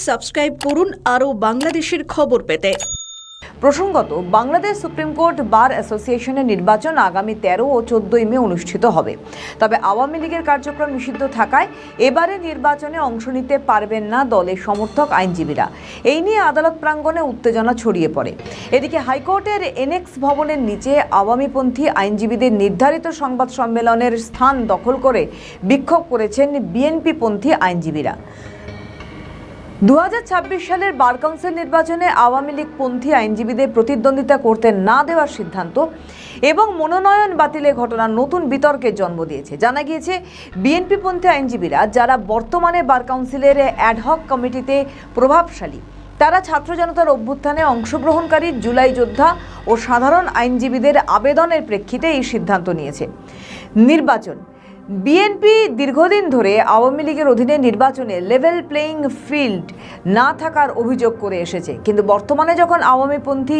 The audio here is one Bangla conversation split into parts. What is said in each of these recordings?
সাবস্ক্রাইব করুন আরও বাংলাদেশের খবর পেতে। প্রসঙ্গত, বাংলাদেশ সুপ্রিম কোর্ট বার অ্যাসোসিয়েশনের নির্বাচন আগামী 13 ও 14 মে অনুষ্ঠিত হবে। তবে আওয়ামী লীগের কার্যক্রম নিষিদ্ধ থাকায় এবারে নির্বাচনে অংশ নিতে পারবেন না দলের সমর্থক আইনজীবীরা। এই নিয়ে আদালত প্রাঙ্গণে উত্তেজনা ছড়িয়ে পড়ে। এদিকে হাইকোর্টের এনএক্স ভবনের নিচে আওয়ামীপন্থী আইনজীবীদের নির্ধারিত সংবাদ সম্মেলনের স্থান দখল করে বিক্ষোভ করেছেন বিএনপিপন্থী আইনজীবীরা। 2026 সালের বার কাউন্সিল নির্বাচনে আওয়ামী লীগপন্থী আইনজীবীদের প্রতিদ্বন্দ্বিতা করতে না দেওয়ার সিদ্ধান্ত এবং মনোনয়ন বাতিলের ঘটনা নতুন বিতর্কের জন্ম দিয়েছে। জানা গিয়েছে, বিএনপিপন্থী আইনজীবীরা যারা বর্তমানে বার কাউন্সিলের অ্যাডহক কমিটিতে প্রভাবশালী, তারা ছাত্র জনতার অভ্যুত্থানে অংশগ্রহণকারী জুলাই যোদ্ধা ও সাধারণ আইনজীবীদের আবেদনের প্রেক্ষিতে এই সিদ্ধান্ত নিয়েছে। নির্বাচন বিএনপি দীর্ঘদিন ধরে আওয়ামী লীগের অধীনে নির্বাচনে লেভেল প্লেয়িং ফিল্ড না থাকার অভিযোগ করে এসেছে, কিন্তু বর্তমানে যখন আওয়ামীপন্থী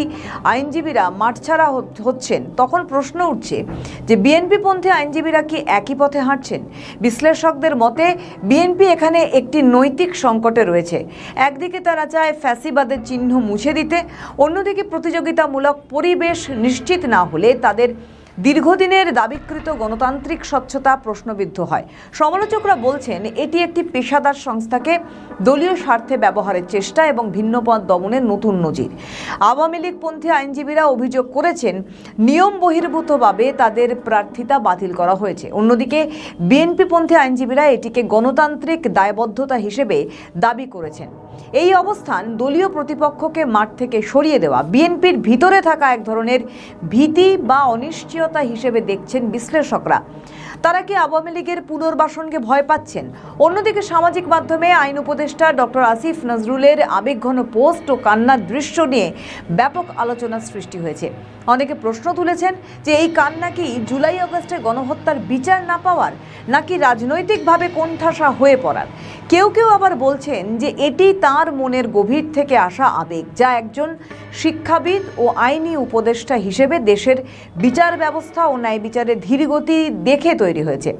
আইনজীবীরা মাঠছাড়া হচ্ছেন, তখন প্রশ্ন উঠছে যে বিএনপিপন্থী আইনজীবীরা কি একই পথে হাঁটছেন? বিশ্লেষকদের মতে বিএনপি এখানে একটি নৈতিক সংকটে রয়েছে। একদিকে তারা চায় ফ্যাসিবাদের চিহ্ন মুছে দিতে, অন্যদিকে প্রতিযোগিতামূলক পরিবেশ নিশ্চিত না হলে তাদের দীর্ঘদিনের দাবিকৃত গণতান্ত্রিক স্বচ্ছতা প্রশ্নবিদ্ধ হয়। সমালোচকরা বলছেন এটি একটি পেশাদার সংস্থাকে দলীয় স্বার্থে ব্যবহারের চেষ্টা এবং ভিন্নমত দমনের নতুন নজির। আওয়ামী লীগপন্থী আইনজীবীরা অভিযোগ করেছেন নিয়ম বহির্ভূতভাবে তাদের প্রার্থিতা বাতিল করা হয়েছে। অন্যদিকে বিএনপিপন্থী আইনজীবীরা এটিকে গণতান্ত্রিক দায়বদ্ধতা হিসেবে দাবি করেছেন। এই অবস্থান দলীয় প্রতিপক্ষকে মাঠ থেকে সরিয়ে দেওয়া বিএনপির ভিতরে থাকা এক ধরনের ভীতি বা অনিশ্চয়তা হিসেবে দেখছেন বিশ্লেষকরা। তারা কি আওয়ামী লীগের পুনর্বাসনকে ভয় পাচ্ছেন? অন্যদিকে সামাজিক মাধ্যমে আইন উপদেষ্টা ডক্টর আসিফ নজরুলের আবেগঘন পোস্ট ও কান্নার দৃশ্য নিয়ে ব্যাপক আলোচনার সৃষ্টি হয়েছে। অনেকে প্রশ্ন তুলেছেন যে এই কান্না কি জুলাই আগস্টের গণহত্যার বিচার না পাওয়ার, নাকি রাজনৈতিকভাবে কোণঠাসা হয়ে পড়ার? কেউ কেউ আবার বলছেন যে এটি তার মনের গভীর থেকে আসা আবেগ, যা একজন শিক্ষাবিদ ও আইনি উপদেষ্টা হিসেবে দেশের বিচার ব্যবস্থা ও ন্যায় বিচারের ধীরগতি দেখে তৈরি হয়েছে।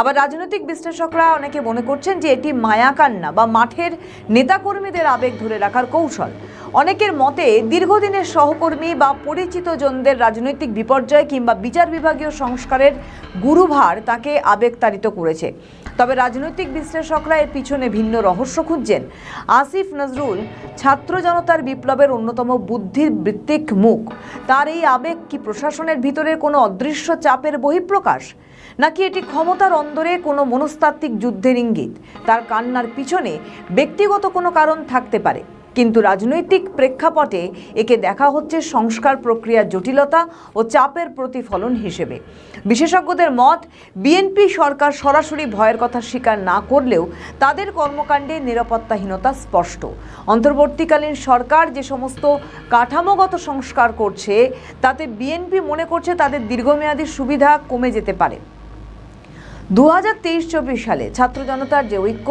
আবার রাজনৈতিক বিশ্লেষকরা অনেকে মনে করছেন যে এটি মায়াকান্না বা মাঠের নেতাকর্মীদের আবেগ ধরে রাখার কৌশল। অনেকের মতে দীর্ঘদিনের সহকর্মী বা পরিচিত জনদের রাজনৈতিক বিপর্যয় কিংবা বিচার বিভাগীয় সংস্কারের গুরুভার তাকে আবেগতাড়িত করেছে। তবে রাজনৈতিক বিশ্লেষকরা এর পিছনে ভিন্ন রহস্য খুঁজছেন। আসিফ নজরুল ছাত্র জনতার বিপ্লবের অন্যতম বুদ্ধির বৃত্তিক মুখ। তার এই আবেগ কি প্রশাসনের ভিতরের কোনো অদৃশ্য চাপের বহিঃপ্রকাশ, নাকি এটি ক্ষমতার অন্দরে কোনো মনস্তাত্ত্বিক যুদ্ধের ইঙ্গিত? তার কান্নার পিছনে ব্যক্তিগত কোনো কারণ থাকতে পারে, কিন্তু রাজনৈতিক প্রেক্ষাপটে একে দেখা হচ্ছে সংস্কার প্রক্রিয়ার জটিলতা ও চাপের প্রতিফলন হিসেবে। বিশেষজ্ঞদের মত, বিএনপি সরকার সরাসরি ভয়ের কথা স্বীকার না করলেও তাদের কর্মকাণ্ডে নিরাপত্তাহীনতা স্পষ্ট। অন্তর্বর্তীকালীন সরকার যে সমস্ত কাঠামোগত সংস্কার করছে, তাতে বিএনপি মনে করছে তাদের দীর্ঘমেয়াদী সুবিধা কমে যেতে পারে। 2023-24 সালে ছাত্র জনতার যে ঐক্য,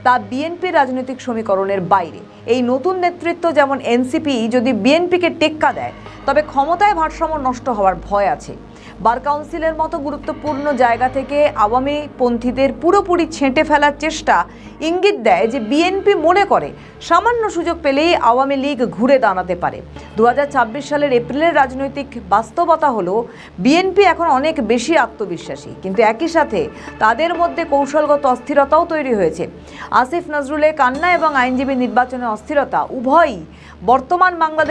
তা বিএনপির রাজনৈতিক সমীকরণের বাইরে। এই নতুন নেতৃত্ব যেমন এনসিপি যদি বিএনপিকে টেক্কা দেয়, তবে ক্ষমতায় ভারসাম্য নষ্ট হওয়ার ভয় আছে। বার কাউন্সিলের মতো গুরুত্বপূর্ণ জায়গা থেকে আওয়ামী পন্থীদের পুরোপুরি ছেঁটে ফেলার চেষ্টা ইঙ্গিত দেয় যে বিএনপি মনে করে সামান্য সুযোগ পেলেই আওয়ামী লীগ ঘুরে দাঁড়াতে পারে। 2026 সালের এপ্রিলের রাজনৈতিক বাস্তবতা হলো বিএনপি এখন অনেক বেশি আত্মবিশ্বাসী, কিন্তু একই সাথে তাদের মধ্যে কৌশলগত অস্থিরতাও তৈরি হয়েছে। আসিফ নজরুলের কান্না এবং আইনজীবী নির্বাচনের অস্থিরতা উভয়ই বর্তমান বাংলাদেশ